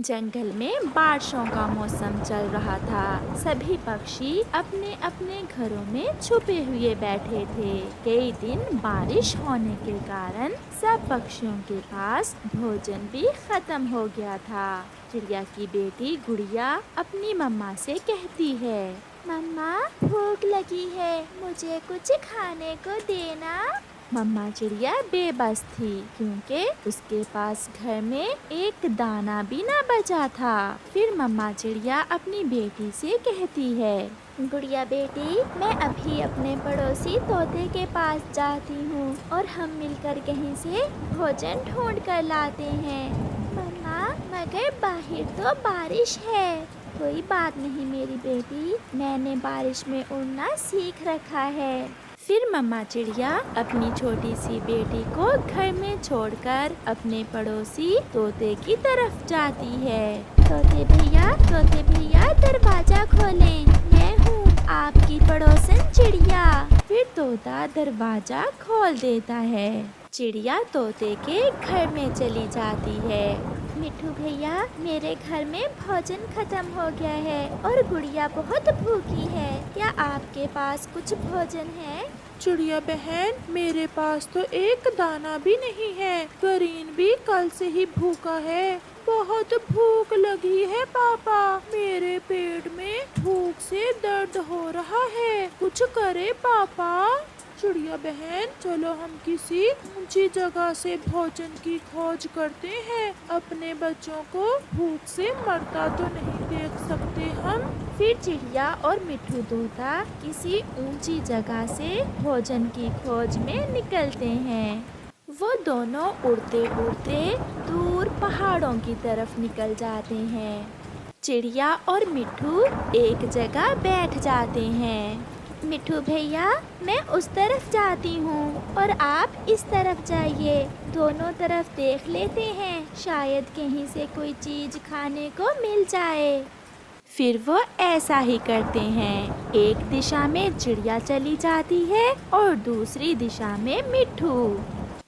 जंगल में बारिशों का मौसम चल रहा था। सभी पक्षी अपने अपने घरों में छुपे हुए बैठे थे। कई दिन बारिश होने के कारण सब पक्षियों के पास भोजन भी खत्म हो गया था। चिड़िया की बेटी गुड़िया अपनी मम्मा से कहती है, मम्मा भूख लगी है, मुझे कुछ खाने को देना। मम्मा चिड़िया बेबस थी क्योंकि उसके पास घर में एक दाना भी ना बचा था। फिर मम्मा चिड़िया अपनी बेटी से कहती है, गुड़िया बेटी, मैं अभी अपने पड़ोसी तोते के पास जाती हूँ और हम मिलकर कहीं से भोजन ढूंढ कर लाते हैं। मम्मा मगर बाहर तो बारिश है। कोई बात नहीं मेरी बेटी, मैंने बारिश में उड़ना सीख रखा है। फिर मम्मा चिड़िया अपनी छोटी सी बेटी को घर में छोड़कर अपने पड़ोसी तोते की तरफ जाती है। तोते भैया दरवाजा खोलें, मैं हूँ आपकी पड़ोसन चिड़िया। फिर तोता दरवाजा खोल देता है। चिड़िया तोते के घर में चली जाती है। मिट्ठू भैया, मेरे घर में भोजन खत्म हो गया है और गुड़िया बहुत भूखी है, क्या आपके पास कुछ भोजन है? चिड़िया बहन, मेरे पास तो एक दाना भी नहीं है। गरीन भी कल से ही भूखा है। बहुत भूख लगी है पापा, मेरे पेट में भूख से दर्द हो रहा है, कुछ करे पापा। चिड़िया बहन, चलो हम किसी ऊंची जगह से भोजन की खोज करते हैं। अपने बच्चों को भूख से मरता तो नहीं देख सकते हम। फिर चिड़िया और मिट्ठू तोता किसी ऊंची जगह से भोजन की खोज में निकलते हैं। वो दोनों उड़ते उड़ते दूर पहाड़ों की तरफ निकल जाते हैं। चिड़िया और मिट्ठू एक जगह बैठ जाते हैं। मिट्ठू भैया, मैं उस तरफ जाती हूँ और आप इस तरफ जाइए, दोनों तरफ देख लेते हैं, शायद कहीं से कोई चीज खाने को मिल जाए। फिर वो ऐसा ही करते हैं। एक दिशा में चिड़िया चली जाती है और दूसरी दिशा में मिट्ठू।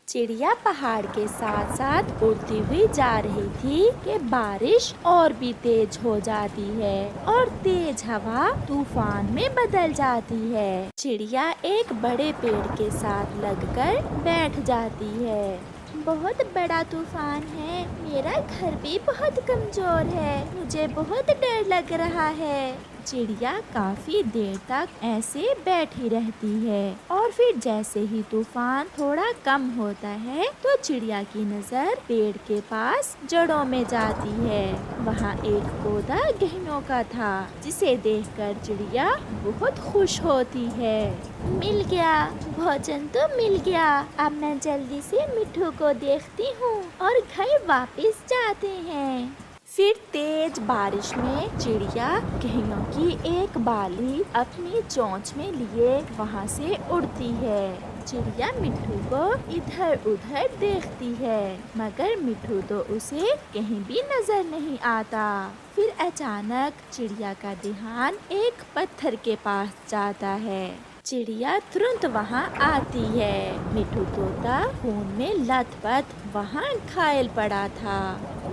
चिड़िया पहाड़ के साथ साथ उड़ती हुई जा रही थी कि बारिश और भी तेज हो जाती है और तेज हवा तूफान में बदल जाती है। चिड़िया एक बड़े पेड़ के साथ लगकर बैठ जाती है। बहुत बड़ा तूफान है, मेरा घर भी बहुत कमजोर है, मुझे बहुत डर लग रहा है। चिड़िया काफी देर तक ऐसे बैठी रहती है और फिर जैसे ही तूफान थोड़ा कम होता है तो चिड़िया की नजर पेड़ के पास जड़ों में जाती है। वहाँ एक पौधा गहनों का था जिसे देखकर चिड़िया बहुत खुश होती है। मिल गया, भोजन तो मिल गया, अब मैं जल्दी से मिट्ठू को देखती हूँ और घर वापस जाते हैं। फिर तेज बारिश में चिड़िया गेहूं की एक बाली अपनी चोंच में लिए वहाँ से उड़ती है। चिड़िया मिट्ठू को इधर उधर देखती है मगर मिट्ठू तो उसे कहीं भी नजर नहीं आता। फिर अचानक चिड़िया का ध्यान एक पत्थर के पास जाता है। चिड़िया तुरंत वहाँ आती है। मिट्ठू तोता खून में लथपथ वहाँ घायल पड़ा था।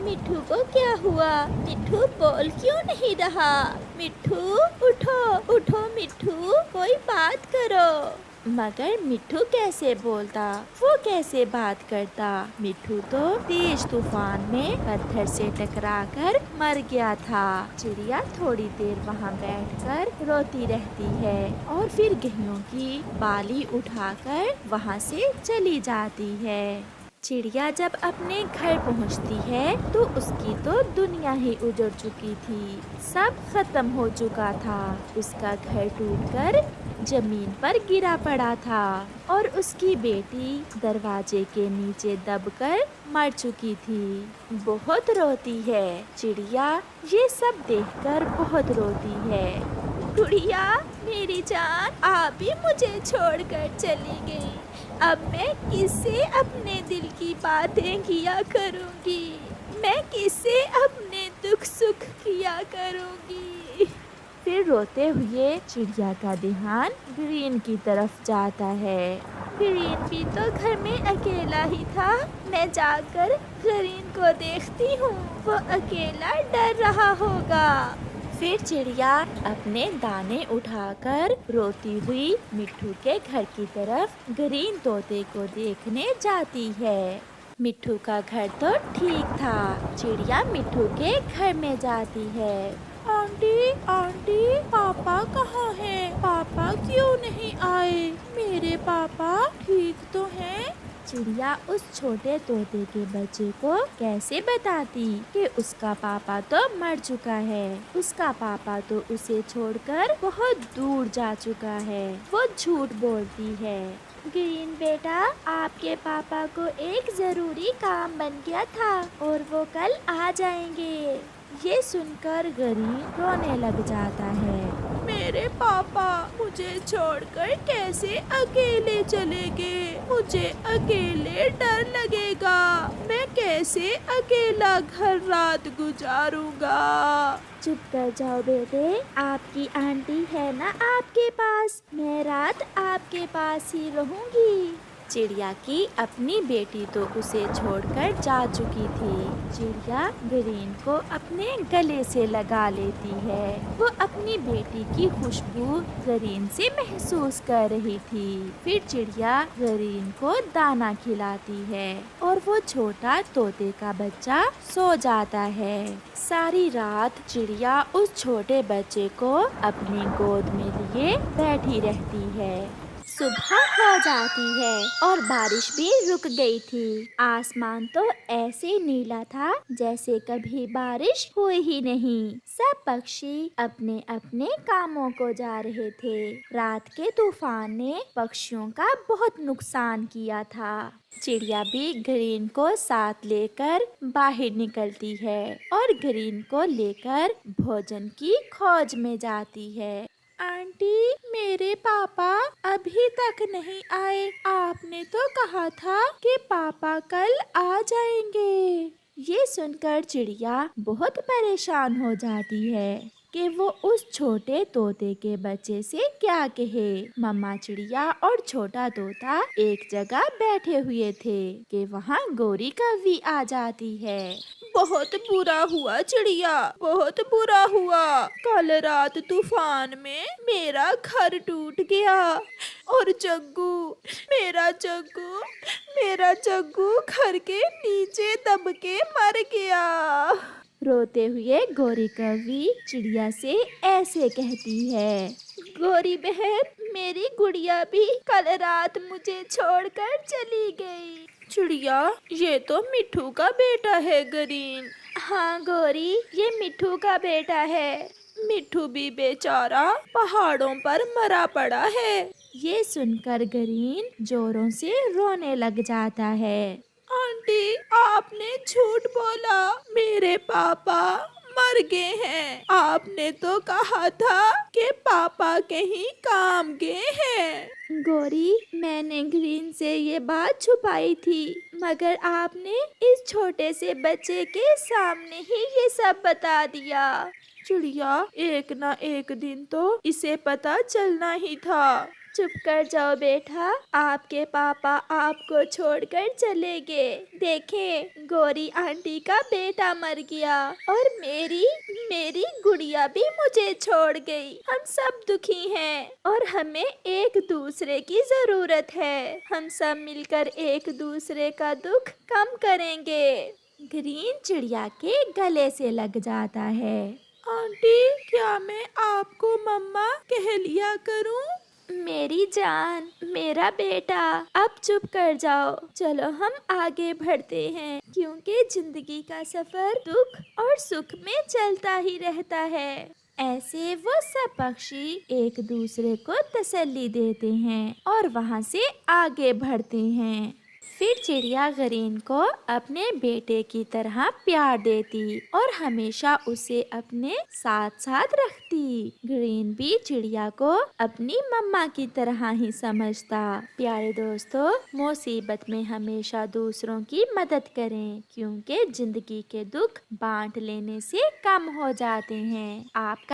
मिट्ठू को क्या हुआ? मिट्ठू बोल क्यों नहीं रहा? मिट्ठू उठो उठो, मिट्ठू कोई बात करो। मगर मिट्ठू कैसे बोलता, वो कैसे बात करता? मिट्ठू तो तेज तूफान में पत्थर से टकराकर मर गया था। चिड़िया थोड़ी देर वहाँ बैठकर रोती रहती है और फिर गेहूं की बाली उठाकर वहाँ से चली जाती है। चिड़िया जब अपने घर पहुंचती है तो उसकी तो दुनिया ही उजड़ चुकी थी, सब खत्म हो चुका था। उसका घर टूटकर जमीन पर गिरा पड़ा था और उसकी बेटी दरवाजे के नीचे दबकर मर चुकी थी। बहुत रोती है चिड़िया, ये सब देखकर बहुत रोती है। गुड़िया मेरी जान, आप भी मुझे छोड़कर चली गई, अब मैं किससे अपने दिल की बातें किया करूँगी, मैं किससे अपने दुख सुख किया करूँगी। फिर रोते हुए चिड़िया का ध्यान ग्रीन की तरफ जाता है। ग्रीन भी तो घर में अकेला ही था। मैं जाकर ग्रीन को देखती हूँ, वो अकेला डर रहा होगा। फिर चिड़िया अपने दाने उठाकर रोती हुई मिट्ठू के घर की तरफ ग्रीन तोते को देखने जाती है। मिट्ठू का घर तो ठीक था। चिड़िया मिट्ठू के घर में जाती है। आंटी आंटी, पापा कहाँ हैं? पापा क्यों नहीं आए? मेरे पापा ठीक तो हैं? चिड़िया उस छोटे तोते के बच्चे को कैसे बताती कि उसका पापा तो मर चुका है। उसका पापा तो उसे छोड़कर बहुत दूर जा चुका है। वो झूठ बोलती है। ग्रीन बेटा, आपके पापा को एक जरूरी काम बन गया था और वो कल आ जाएंगे। ये सुनकर ग्रीन रोने लग जाता है। मेरे पापा मुझे छोड़कर कैसे अकेले चले गए? मुझे अकेले डर लगेगा। मैं कैसे अकेला घर रात गुजारूंगा? चुप कर जाओ बेटे, आपकी आंटी है ना आपके पास। मैं रात आपके पास ही रहूंगी। चिड़िया की अपनी बेटी तो उसे छोड़कर जा चुकी थी। चिड़िया ग्रीन को अपने गले से लगा लेती है। वो अपनी बेटी की खुशबू ग्रीन से महसूस कर रही थी। फिर चिड़िया ग्रीन को दाना खिलाती है और वो छोटा तोते का बच्चा सो जाता है। सारी रात चिड़िया उस छोटे बच्चे को अपनी गोद में लिए बैठी रहती है। सुबह हो जाती है और बारिश भी रुक गई थी। आसमान तो ऐसे नीला था जैसे कभी बारिश हुई ही नहीं। सब पक्षी अपने अपने कामों को जा रहे थे। रात के तूफान ने पक्षियों का बहुत नुकसान किया था। चिड़िया भी ग्रीन को साथ लेकर बाहर निकलती है और ग्रीन को लेकर भोजन की खोज में जाती है। आंटी, मेरे पापा अभी तक नहीं आए। आपने तो कहा था कि पापा कल आ जाएंगे। ये सुनकर चिड़िया बहुत परेशान हो जाती है कि वो उस छोटे तोते के बच्चे से क्या कहे। मम्मा चिड़िया और छोटा तोता एक जगह बैठे हुए थे कि वहाँ गोरी कौवी आ जाती है। बहुत बुरा हुआ चिड़िया, बहुत बुरा हुआ। कल रात तूफान में मेरा घर टूट गया और मेरा जग्गू घर के नीचे दब के मर गया। रोते हुए गोरी कौवी चिड़िया से ऐसे कहती है। गोरी बहन, मेरी गुड़िया भी कल रात मुझे छोड़कर चली गई। चिड़िया, ये तो मिट्ठू का बेटा है ग्रीन। हाँ गोरी, ये मिट्ठू का बेटा है। मिट्ठू भी बेचारा पहाड़ों पर मरा पड़ा है। ये सुनकर ग्रीन जोरों से रोने लग जाता है। आंटी, आपने झूठ बोला। मेरे पापा मर गए हैं। आपने तो कहा था कि पापा कहीं काम गए हैं। गोरी, मैंने ग्रीन से ये बात छुपाई थी, मगर आपने इस छोटे से बच्चे के सामने ही ये सब बता दिया। चिड़िया, एक ना एक दिन तो इसे पता चलना ही था। चुप कर जाओ बेटा, आपके पापा आपको छोड़कर चले गए। देखें, गोरी आंटी का बेटा मर गया और मेरी गुड़िया भी मुझे छोड़ गई। हम सब दुखी हैं और हमें एक दूसरे की जरूरत है। हम सब मिलकर एक दूसरे का दुख कम करेंगे। ग्रीन चिड़िया के गले से लग जाता है। आंटी, क्या मैं आपको मम्मा कह लिया करूं? मेरी जान, मेरा बेटा, अब चुप कर जाओ। चलो हम आगे बढ़ते हैं, क्योंकि जिंदगी का सफर दुख और सुख में चलता ही रहता है। ऐसे वो सब पक्षी एक दूसरे को तसल्ली देते हैं और वहाँ से आगे बढ़ते हैं। फिर चिड़िया ग्रीन को अपने बेटे की तरह प्यार देती और हमेशा उसे अपने साथ साथ रखती। ग्रीन भी चिड़िया को अपनी मम्मा की तरह ही समझता। प्यारे दोस्तों, मुसीबत में हमेशा दूसरों की मदद करें, क्योंकि जिंदगी के दुख बांट लेने से कम हो जाते हैं। आपका